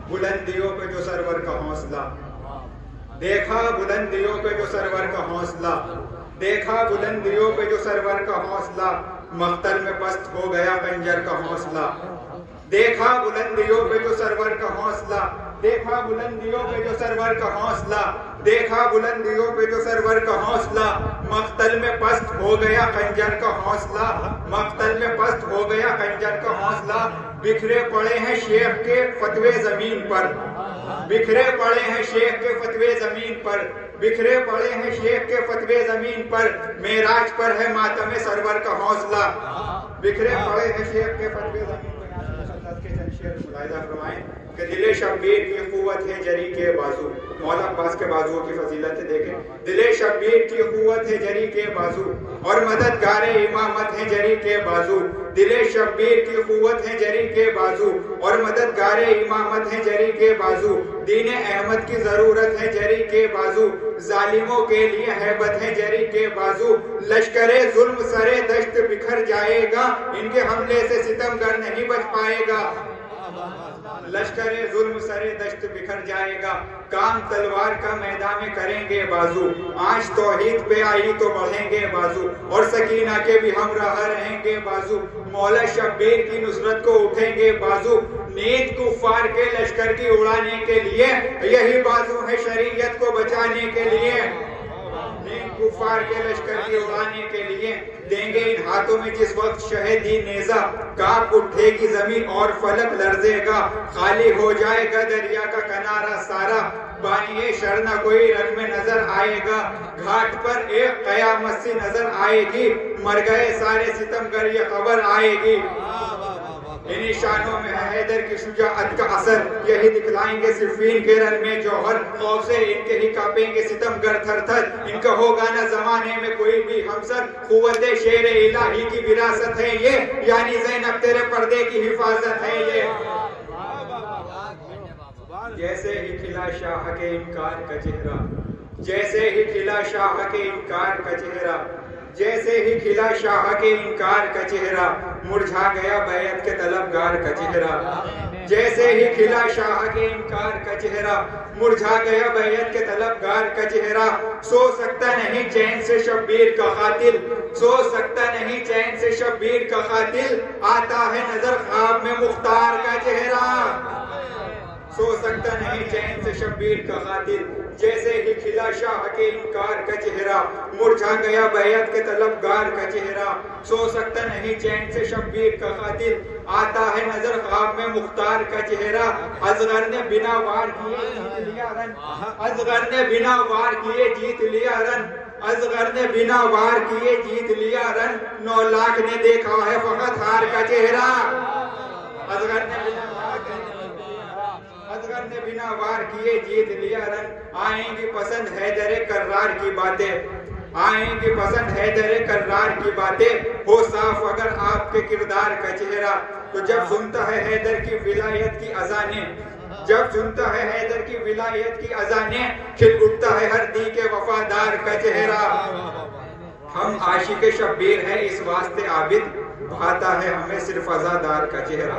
بلندیوں پہ جو سرور کا حوصلہ، دیکھا بلندیوں پہ جو سرور کا حوصلہ، دیکھا بلندیوں پہ جو سرور کا حوصلہ، مقتل میں پست ہو گیا خنجر کا حوصلہ، دیکھا بلندیوں پہ جو سرور کا حوصلہ، دیکھا بلندیوں پہ جو سرور کا حوصلہ، دیکھا بلندیوں پہ جو سرور کا حوصلہ، مقتل میں پست ہو گیا خنجر کا حوصلہ، مقتل میں پست ہو گیا خنجر کا حوصلہ، بکھرے پڑے ہیں شیخ کے فتوے زمین پر، بکھرے پڑے ہیں شیخ کے فتوے زمین پر، بکھرے پڑے ہیں شیخ کے فتوے زمین پر، معراج پر ہے ماتم سرور کا حوصلہ، بکھرے پڑے ہیں شیخ کے فتوے زمین پر۔ کے چند شعر ملاحظہ فرمائیں کہ دل شبیر کی قوت ہے جری کے بازو، مولا عباس کے بازوؤں کی فضیلت دیکھیں، دل شبیر کی قوت ہے جری کے بازو اور مددگار امامت ہے جری کے بازو، دل شبیر کی قوت ہے جری کے بازو اور مددگار امامت ہے جری کے بازو، دین احمد کی ضرورت ہے جری کے بازو، ظالموں کے لیے ہیبت ہے جری کے بازو، لشکر ظلم سرے دشت بکھر جائے گا، ان کے حملے سے ستمگر نہیں بچ پائے گا، لشکر ظلم سرے دشت بکھر جائے گا، کام تلوار کا میدان میں کریں گے بازو، آج توحید پہ آئی تو بڑھیں گے بازو اور سکینہ کے بھی ہمراہ رہیں گے بازو، مولا شبیر کی نصرت کو اٹھیں گے بازو، نیند کفار کے لشکر کی اڑانے کے لیے، یہی بازو ہے شریعت کو بچانے کے لیے، نیند کفار کے لشکر کی اڑانے کے لیے، دیں گے ان ہاتھوں میں جس وقت شہیدی نیزہ، کانپ اٹھے گی زمین اور فلک لرزے گا، خالی ہو جائے گا دریا کا کنارہ سارا، بانی شر نہ کوئی رنگ میں نظر آئے گا، گھاٹ پر ایک قیامت سی نظر آئے گی، مر گئے سارے ستمگر یہ خبر آئے گی، انہی شانوں میں ہے حیدر کی شجاعت کا اثر، یہی دکھلائیں گے صفین کے رن میں جوہر، خوف سے ان کے ہی کانپیں گے ستمگر تھر تھر، ان کا ہوگا نہ زمانے میں کوئی بھی ہمسر، قوت شیر الہی کی وراثت ہے یہ، یعنی زینب تیرے پردے کی حفاظت ہے یہ، جیسے ہی کھلا شاہ کے انکار کا چہرہ، جیسے ہی کھلا شاہ کے انکار کا چہرہ، جیسے ہی کھلا شاہ کے انکار کا چہرہ، مرجھا گیا بیعت کے طلبگار کا چہرہ، جیسے ہی کھلا شاہ کے انکار کا چہرہ، مرجھا گیا بیعت کے طلبگار کا چہرہ، سو سکتا نہیں چین سے شبیر کا قاتل، سو سکتا نہیں چین سے شبیر کا قاتل، آتا ہے نظر خواب میں مختار کا چہرہ، سو سکتا نہیں چین سے شبیر کا قاتل، جیسے ہی کھلا شاہ کے انکار کا چہرہ، مرجھا گیا بیعت کے طلبگار کا چہرہ، سو سکتا نہیں چین سے شبیر کا قاتل، آتا ہے نظر خواب میں مختار کا چہرہ، اصغر نے بنا وار کیے جیت لیا رن، اصغر نے بنا وار کیے جیت لیا رن، اصغر نے بنا وار کیے جیت لیا رن، 9 لاکھ نے دیکھا ہے فقط ہار کا چہرہ، اصغر نے بنا اصغر نے بنا وار کیے جیت لیا رن، آئیں گی پسند حیدر کرار کی باتیں، آئیں گی پسند حیدر کرار کی باتیں، ہو صاف اگر آپ کے کردار کا چہرہ، تو جب سنتا ہے حیدر کی ولایت کی اذانیں، جب سنتا ہے حیدر کی ولایت کی اذانیں، کھل اٹھتا ہے ہر دی کے وفادار کا چہرہ، ہم عاشق شبیر ہیں اس واسطے عابد، بھاتا ہے ہمیں صرف عزادار کا چہرہ۔